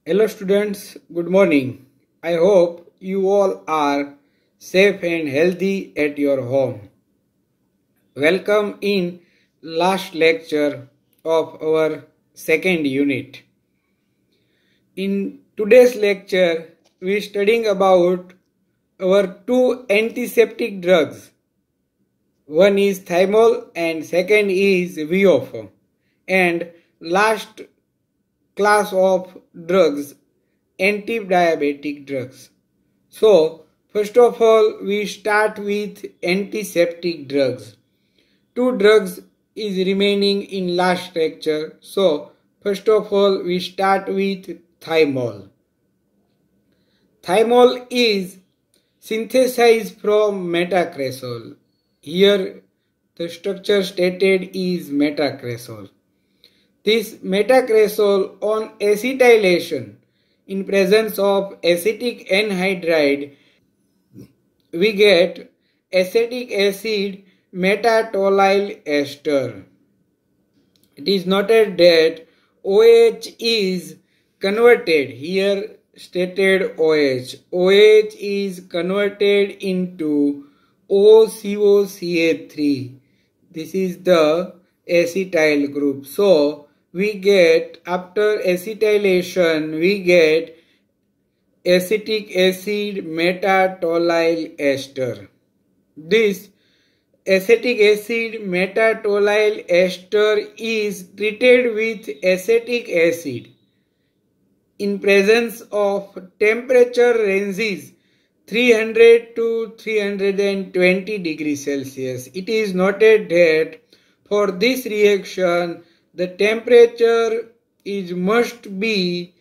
Hello students, good morning. I hope you all are safe and healthy at your home. Welcome in last lecture of our second unit. In today's lecture, we are studying about our two antiseptic drugs. One is Thymol and second is Voform. And last class of drugs, antidiabetic drugs. So, first of all, we start with antiseptic drugs. Two drugs is remaining in last lecture. So, first of all, we start with Thymol. Thymol is synthesized from metacresol. Here, the structure stated is metacresol. This metacresol on acetylation in presence of acetic anhydride, we get acetic acid metatollyl ester. It is noted that OH is converted, here stated OH. OH is converted into OCOCA3. This is the acetyl group. So, we get, after acetylation, we get acetic acid metatollyl ester. This acetic acid metatollyl ester is treated with acetic acid in presence of temperature ranges 300 to 320 degrees Celsius. It is noted that for this reaction, the temperature must be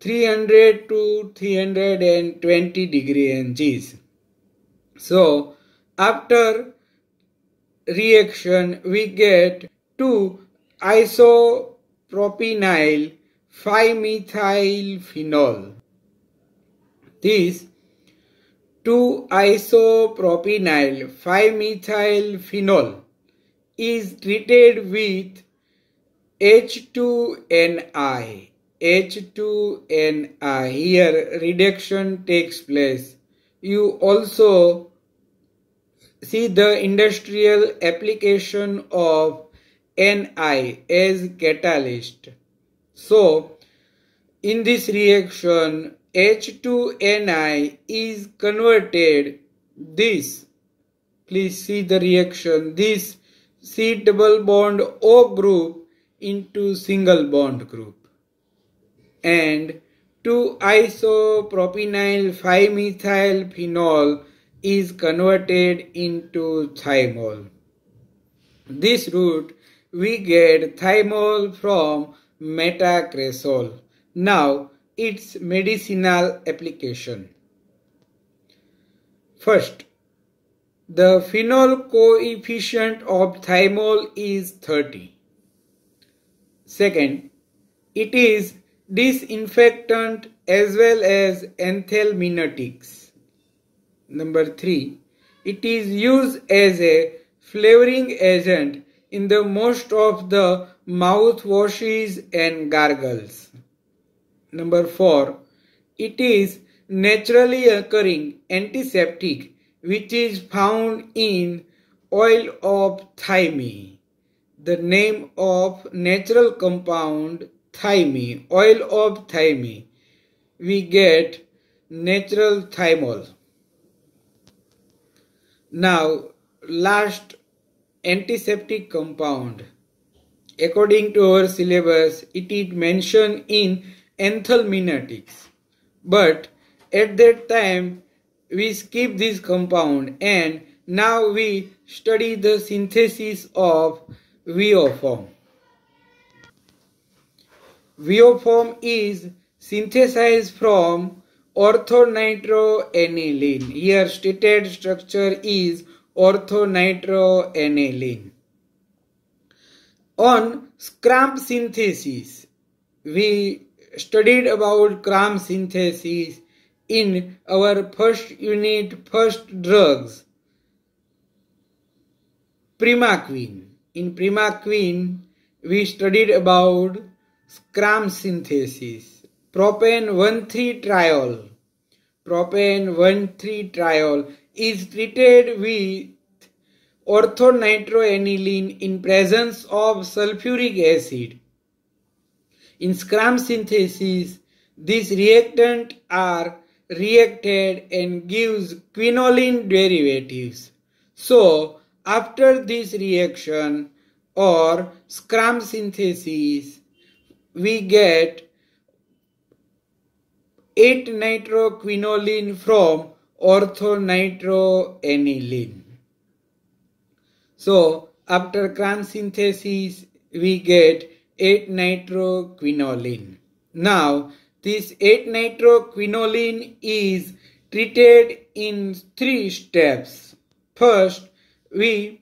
300 to 320 degrees. So, after reaction, we get 2-isopropynyl 5-methylphenol. This 2-isopropynyl 5-methylphenol is treated with H2Ni. H2Ni. Here reduction takes place. You also see the industrial application of Ni as catalyst. So, in this reaction, H2Ni is converted, please see the reaction, this C double bond O group into single bond group, and 2-isopropynyl 5-methylphenol is converted into thymol. This route we get thymol from metacresol. Now its medicinal application. First, the phenol coefficient of thymol is 30. Second, it is disinfectant as well as anthelmintics. Number 3, it is used as a flavoring agent in the most of the mouthwashes and gargles. Number 4, it is naturally occurring antiseptic which is found in oil of thyme. The name of natural compound thyme, oil of thyme, we get natural thymol. Now, last antiseptic compound. According to our syllabus, it is mentioned in anthelmintics. But at that time, we skip this compound and now we study the synthesis of Voform. Voform is synthesized from orthonitroaniline. Here stated structure is orthonitroaniline. On scramp synthesis, we studied about cramp synthesis in our first unit, first drugs, primaquine. In primaquine, we studied about cramp synthesis. propane 1,3-triol. Propane 1,3-triol is treated with orthonitroaniline in presence of sulfuric acid. In scram synthesis, these reactants are reacted and gives quinoline derivatives. So, after this reaction or scram synthesis, we get 8-nitroquinoline from orthonitroaniline. So, after scram synthesis, we get 8-nitroquinoline. Now, this 8-nitroquinoline is treated in 3 steps. First, we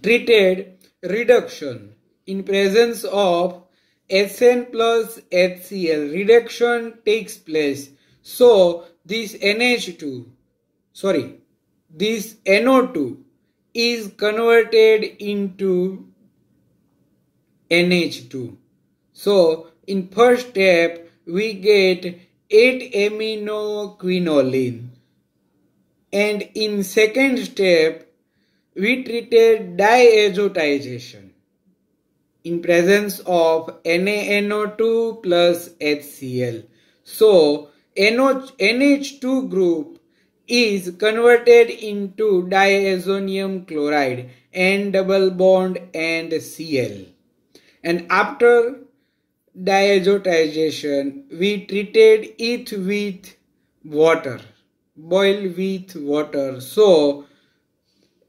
treated reduction in presence of SN plus HCl. Reduction takes place. So, this NO2 is converted into NH2. So, in first step, we get 8-aminoquinoline. And in second step, we treated diazotization in presence of NaNO2 plus HCl. So, NH2 group is converted into diazonium chloride, N double bond and Cl. And after diazotization, we treated it with water, boil with water. So,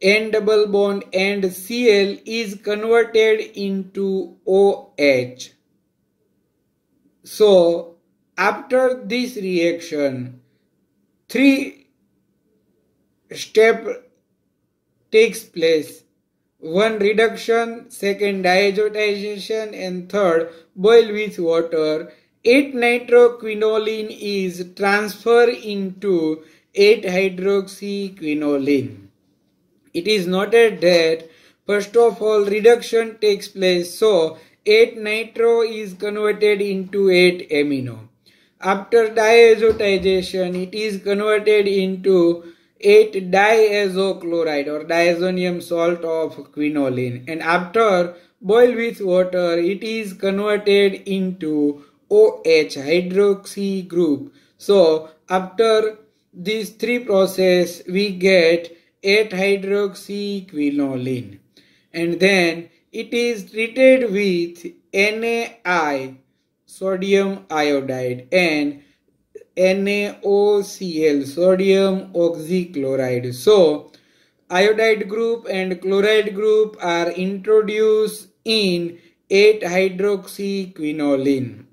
N double bond and Cl is converted into OH. So, after this reaction, 3 step takes place. 1 reduction, 2nd diazotization, and 3rd boil with water. 8-nitroquinoline is transferred into 8-hydroxyquinoline. It is noted that first of all reduction takes place, so 8-nitro is converted into 8-amino. After diazotization, it is converted into 8-diazochloride or diazonium salt of quinoline, and after boil with water, it is converted into OH hydroxy group. So after these 3 process, we get 8-hydroxyquinoline, and then it is treated with NaI, sodium iodide, and NaOCl, sodium oxychloride. So, iodide group and chloride group are introduced in 8-hydroxyquinoline.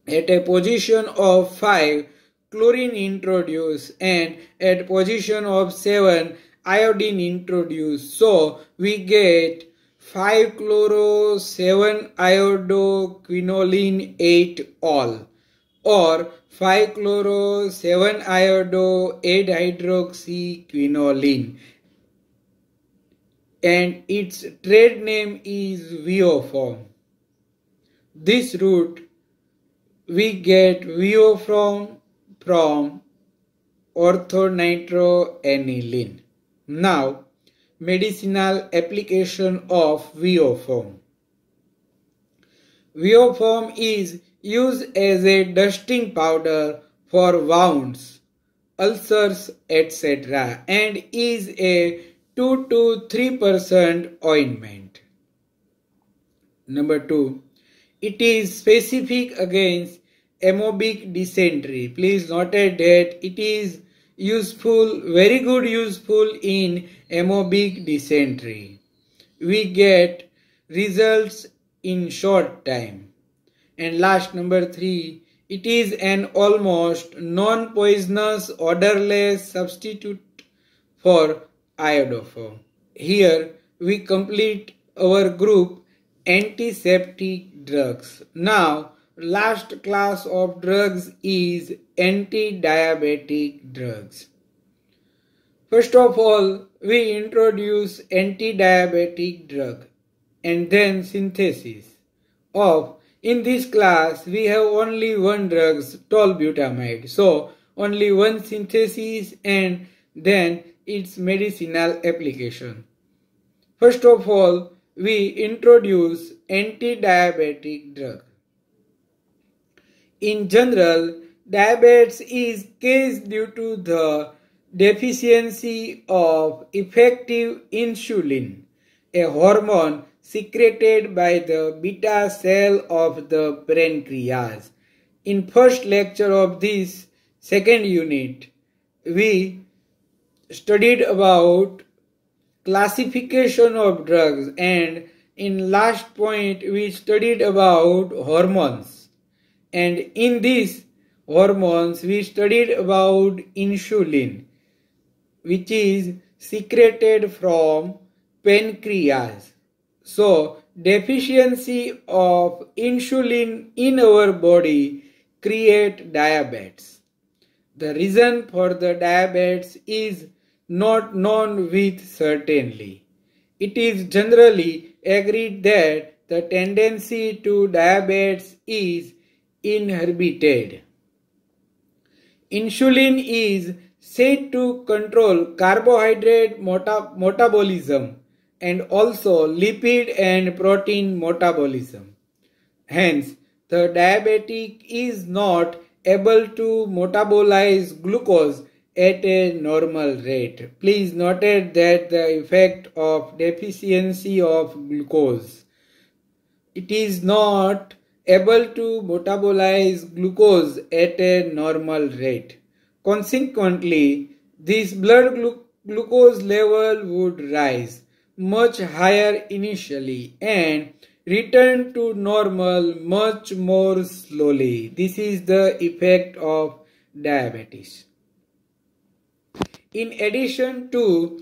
At a position of 5, chlorine introduced, and at position of 7, iodine introduced. So, we get 5-chloro-7-iodoquinoline 8-ol, or 5-chloro-7-iodo-8-hydroxyquinoline, and its trade name is Voform. This route we get Voform from orthonitroaniline. Now, medicinal application of Voform. Voform is used as a dusting powder for wounds, ulcers, etc., and is a 2 to 3% ointment. Number 2. It is specific against amoebic dysentery. Please note that it is useful, very good useful in amoebic dysentery. We get results in short time. And last, number 3, it is an almost non-poisonous odorless substitute for iodoform. Here we complete our group antiseptic drugs. Now, last class of drugs is antidiabetic drugs. First of all, we introduce antidiabetic drug and then synthesis of In this class, we have only one drug, tolbutamide. So, only one synthesis and then its medicinal application. First of all, we introduce anti-diabetic drug. In general, diabetes is caused due to the deficiency of effective insulin, a hormone secreted by the beta cell of the pancreas. In first lecture of this second unit, we studied about classification of drugs, and in last point we studied about hormones, and in these hormones we studied about insulin, which is secreted from pancreas. So deficiency of insulin in our body create diabetes. The reason for the diabetes is not known with certainty. It is generally agreed that the tendency to diabetes is inherited. Insulin is said to control carbohydrate metabolism and also lipid and protein metabolism. Hence, the diabetic is not able to metabolize glucose at a normal rate. Please note that the effect of deficiency of glucose. It is not able to metabolize glucose at a normal rate. Consequently, this blood glucose level would rise much higher initially and return to normal much more slowly. This is the effect of diabetes. In addition to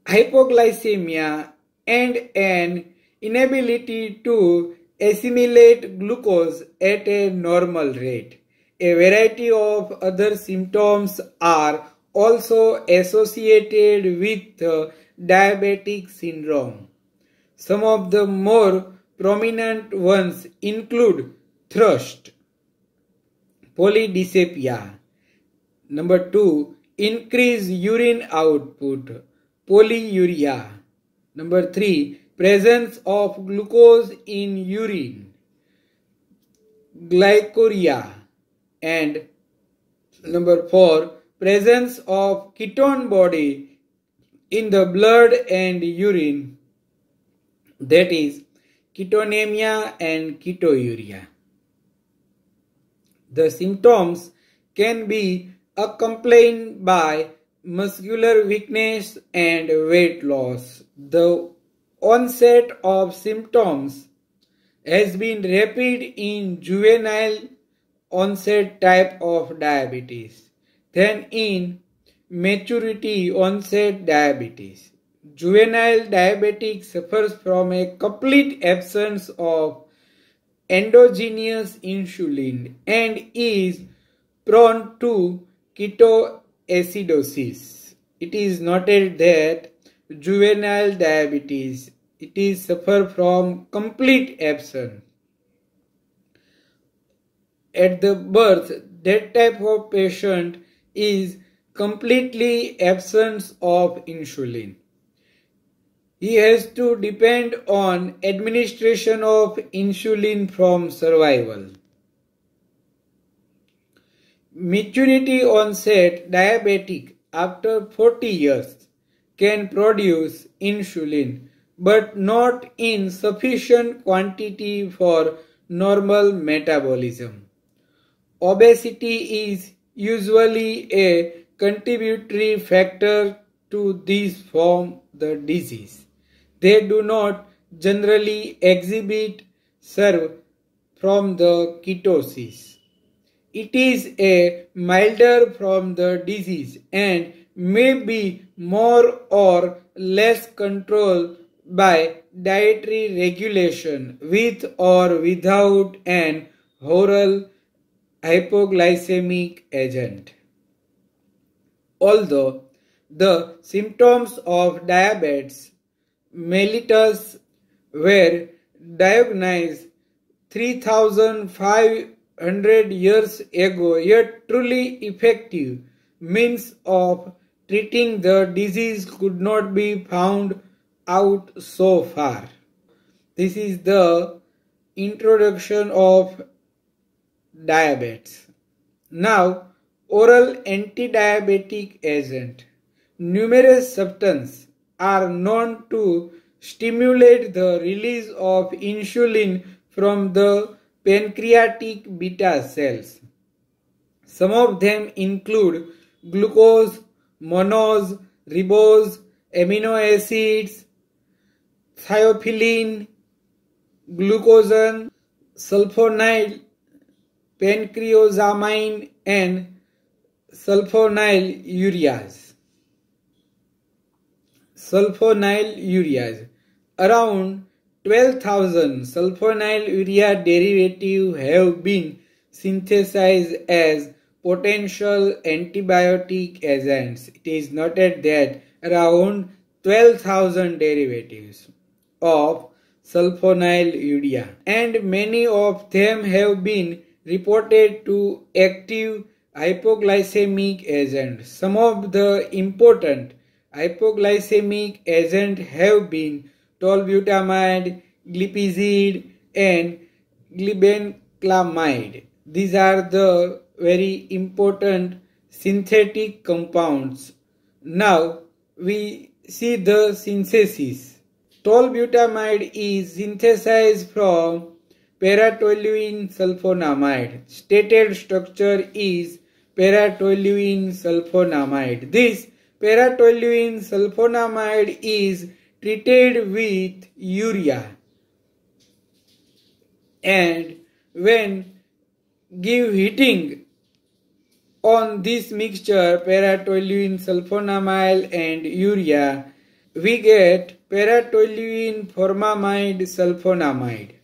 hypoglycemia and an inability to assimilate glucose at a normal rate, a variety of other symptoms are also associated with diabetic syndrome. Some of the more prominent ones include thirst, polydipsia. Number 2, increased urine output, polyuria. Number 3, presence of glucose in urine, glycoria. And number 4, presence of ketone body in the blood and urine, that is ketonemia and ketouria. The symptoms can be accompanied by muscular weakness and weight loss. The onset of symptoms has been rapid in juvenile onset type of diabetes than in maturity onset diabetes. Juvenile diabetic suffers from a complete absence of endogenous insulin and is prone to ketoacidosis. It is noted that juvenile diabetes, it is suffer from complete absence. At the birth, that type of patient is completely absence of insulin. He has to depend on administration of insulin from survival. Maturity onset diabetic after 40 years can produce insulin but not in sufficient quantity for normal metabolism. Obesity is usually a contributory factor to this form the disease. They do not generally exhibit serve from the ketosis. It is a milder from the disease and may be more or less controlled by dietary regulation with or without an oral hypoglycemic agent. Although the symptoms of diabetes mellitus were diagnosed 3,500 years ago, yet truly effective means of treating the disease could not be found out so far. This is the introduction of diabetes. Now, oral antidiabetic agent. Numerous substances are known to stimulate the release of insulin from the pancreatic beta cells. Some of them include glucose, mannose, ribose, amino acids, thiophyllene, glucosan, sulfonyl, pancreosamine, and sulfonylureas. Around 12,000 sulfonylurea derivatives have been synthesized as potential antibiotic agents. It is noted that around 12,000 derivatives of sulfonylurea, and many of them have been reported to active hypoglycemic agents. Some of the important hypoglycemic agents have been tolbutamide, glipizide, and glibenclamide. These are the very important synthetic compounds. Now we see the synthesis. Tolbutamide is synthesized from para-toluene sulfonamide. Stated structure is para-toluene sulfonamide. This para-toluene sulfonamide is treated with urea, and when give heating on this mixture para-toluene sulfonamide and urea, we get para-toluene formamide sulfonamide.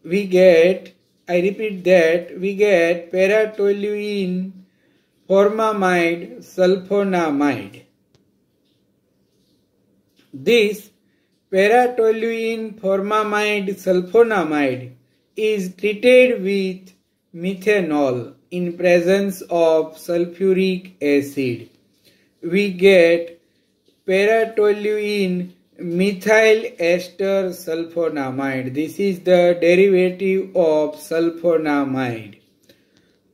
We get para-toluene formamide sulfonamide. This para-toluene formamide sulfonamide is treated with methanol in presence of sulfuric acid. We get para-toluene methyl ester sulfonamide. This is the derivative of sulfonamide.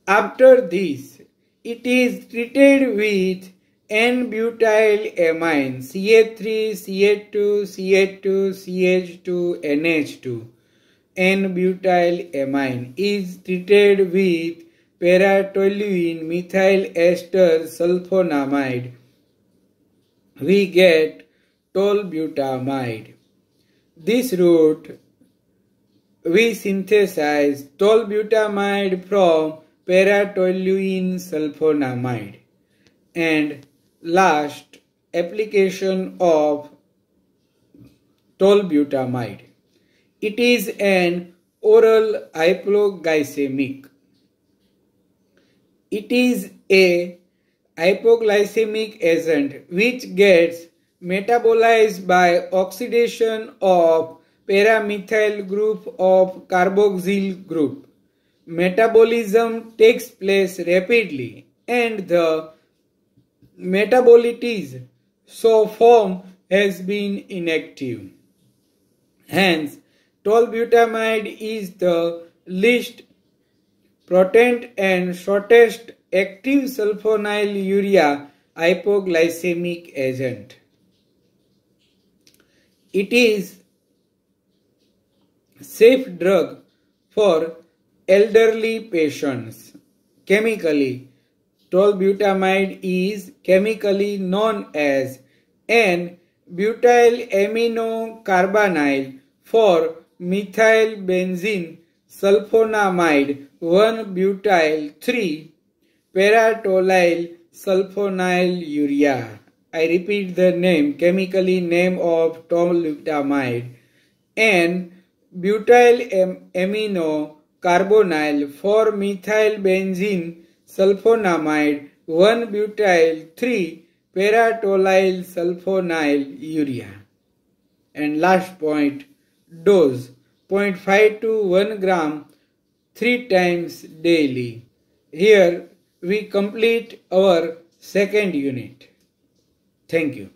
After this, it is treated with N-butylamine CH3, CH2, CH2, CH2, NH2. N-butylamine is treated with para-toluene methyl ester sulfonamide. We get tolbutamide. This route we synthesize tolbutamide from para-toluene sulfonamide. And last, application of tolbutamide. It is an oral hypoglycemic. It is a hypoglycemic agent which gets metabolized by oxidation of paramethyl group of carboxyl group. Metabolism takes place rapidly and the metabolites so form has been inactive. Hence, tolbutamide is the least potent and shortest active sulfonylurea hypoglycemic agent. It is safe drug for elderly patients. Chemically, tolbutamide is chemically known as N-butylamino-carbonyl for methylbenzene sulfonamide 1-butyl 3-para-toluene sulfonylurea. I repeat the name, chemically name of tolbutamide. N-butylamino-carbonyl for methylbenzene sulfonamide 1-butyl 3-para-toluene sulfonylurea. And last point, dose 0.5 to 1 gram 3 times daily. Here we complete our second unit. Thank you.